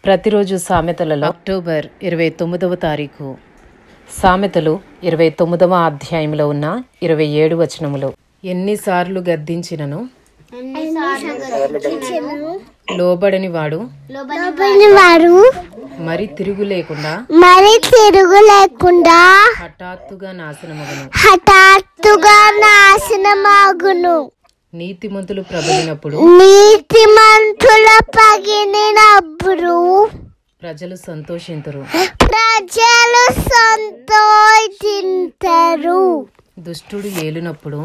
ప్రతిరోజు సామెతలలో అక్టోబర్ 29వ తారీఖు సామెతలు 29వ అధ్యాయంలో ఉన్న 27 వచనములు. ఎన్నిసార్లు గద్దించినను లోబడని వాడు మరి తిరుగు లేకుండా హఠాత్తుగా నాశనమగును. నీతిమంతులు ప్రబలినప్పుడు ప్రజలు సంతోషింతురు. దుష్టుడు ఏలునప్పుడు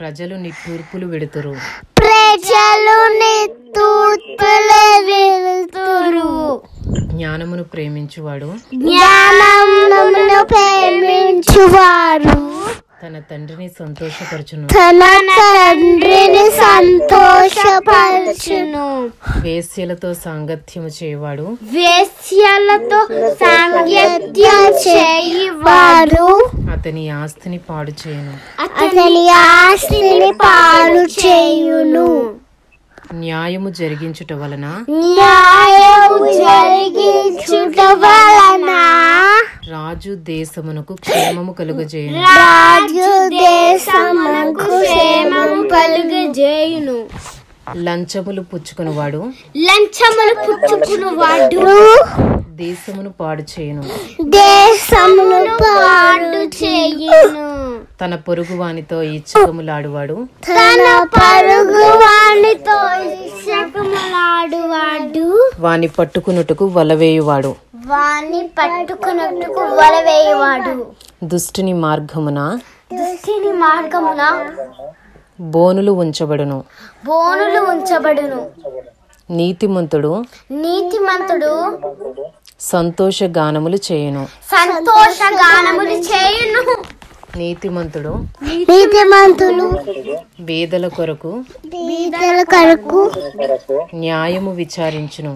ప్రజలు నిట్టూర్పులు విడుతురు. జ్ఞానమును ప్రేమించువాడు తన తండ్రిని సంతోషపరచును. వేశ్యలతో సాంగత్యము చేయవాడు అతని ఆస్తిని పాడు చేయును. న్యాయము జరిగించుట వలన రాజు దేశమునకు క్షేమము కలుగజేయును. లంచములు పుచ్చుకునివాడు దేశమును పాడు చేయును. తన పొరుగు వానితో ఇచ్చకములాడువాడు వాని పట్టుకున్నట్టుకు వలవేయువాడు. దుష్టుని మార్గమున బోనులు ఉంచబడును. నీతిమంతుడు సంతోష గానములు చేయును. నీతిమంతులు వేదల కొరకు న్యాయము విచారించును.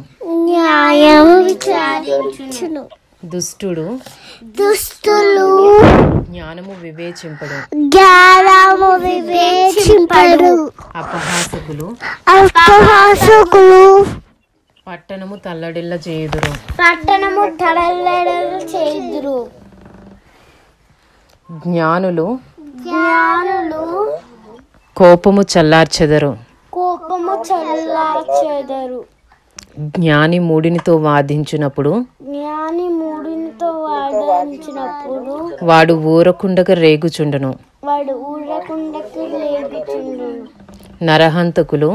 దుష్టులు జ్ఞానము వివేచింపడు. అపహాసకులు పట్టణము తల్లడిల్ల చేయుదురు. జ్ఞానులు కోపము చల్లార్చెదరు. జ్ఞాని మూడినితో వాదించినప్పుడు వాడు ఊరకుండగా రేగుచుండును. నరహంతకులు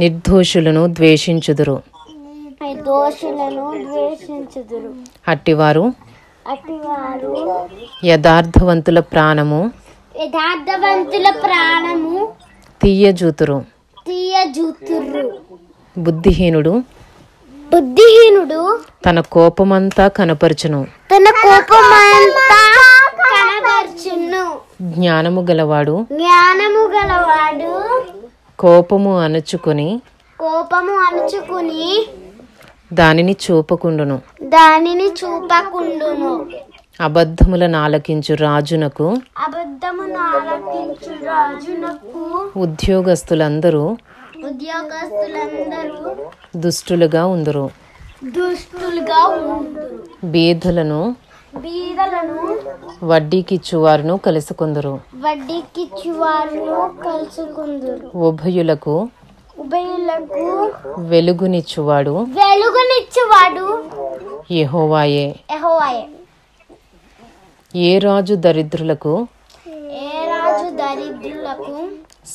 నిర్దోషులను ద్వేషించుదురు. అట్టివారు యథార్థవంతుల ప్రాణము తీయజూతురు. బుద్ధిహీనుడు తన కోపమంతా కనపరచును. జ్ఞానము గలవాడు కోపము అణచుకొని దానిని చూపకుండును. అబద్ధముల నాలకించు రాజునకు ఉద్యోగస్తులందరూ దుష్టులుగా ఉందురు. బీదలను వడ్డీకిచ్చువారును కలుసుకుందురు. ఉభయులకు వెలుగునిచ్చువాడు యెహోవాయే. ఏ రాజు దరిద్రులకు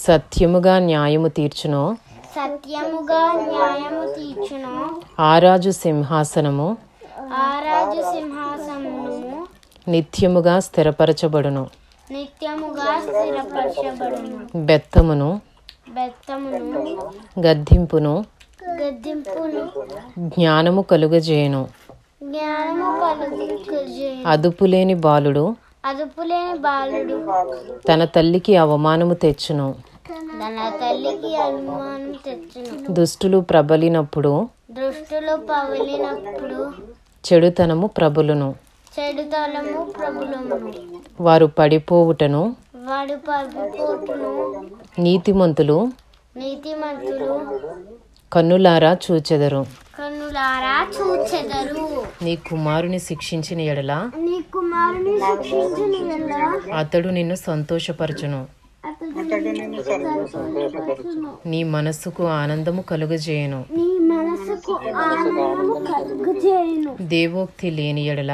సత్యముగా న్యాయము తీర్చునో ఆ రాజు సింహాసనము నిత్యముగా స్థిరపరచబడును. బెత్తమును గద్దింపును జ్ఞానము కలుగజేయును. అదుపులేని బాలుడు తన తల్లికి అవమానము తెచ్చును. దుష్టులు ప్రబలినప్పుడు చెడుతనము ప్రబలును. వారు పడిపోవుటను వాడు పడిపోతును. నీతిమంతులు కన్నులారా చూచెదరు. నీ కుమారుని శిక్షించిన ఎడల అతడు నిన్ను సంతోషపరచును. నీ మనస్సుకు ఆనందము కలుగజేయును. దేవోక్తి లేని ఎడల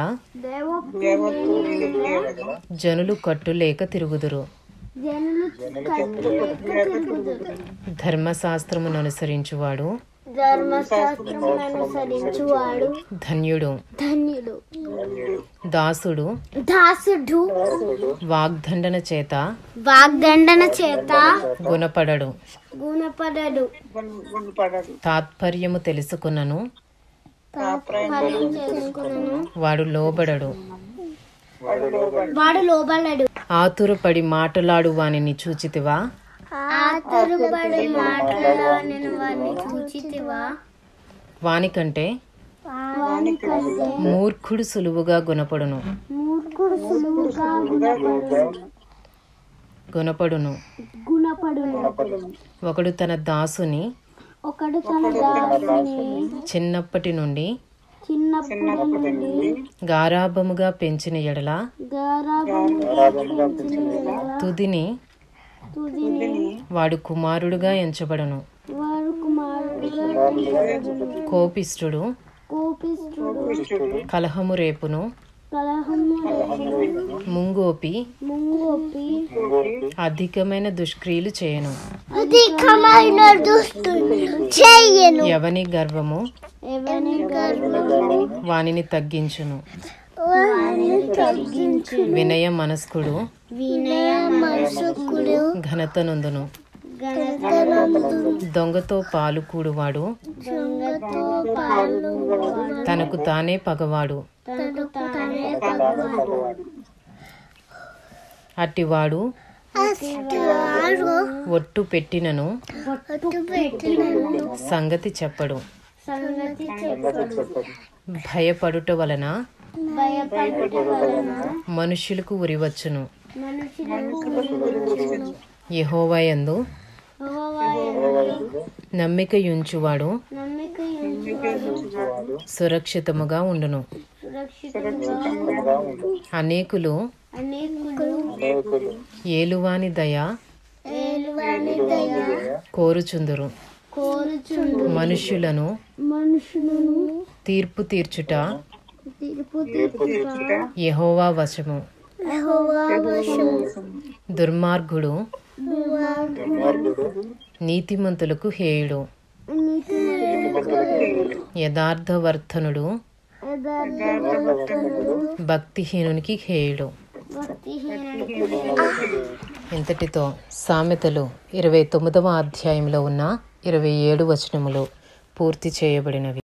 జనులు కట్టులేక తిరుగుదురు. ధర్మశాస్త్రమును అనుసరించువాడు ధన్యుడు. దాసుడు వాగ్దండన చేత గుణపడడు. తాత్పర్యము తెలుసుకున్నను వాడు లోబడడు. ఆతురపడి మాటలాడు వానిని చూచితివా? వానికంటే మూర్ఖుడు సులువుగా గుణపడును. ఒకడు తన దాసుని చిన్నప్పటి నుండి గారాబముగా పెంచిన ఎడల తుదిని వాడు కుమారుడుగా ఎంచబడను. కోపిష్ఠుడు కలహము రేపును. ముంగోపి అధికమైన దుష్క్రియలు చేయను. ఎవని గర్వము వానిని తగ్గించును. వినయ మనస్కుడు ఘనత నొందును. దొంగతో పాలు కూడువాడు తనకు తానే పగవాడు. అట్టివాడు ఒట్టు పెట్టినను సంగతి చెప్పడు. భయపడుట వలన మనుష్యులకు ఉరివచ్చును. యెహోవాయందు నమ్మికయుంచువాడు సురక్షితముగా ఉండును. అనేకులు ఏలువాని దయ కోరుచుందురు. మనుష్యులను తీర్పు తీర్చుట యెహోవా వశము. దుర్మార్గుడు నీతిమంతులకు హేయుడు. యథార్థవర్తనుడు భక్తిహీనునికి హేయుడు. ఇంతటితో సామెతలు 29వ అధ్యాయంలో ఉన్న 27 వచనములు పూర్తి చేయబడినవి.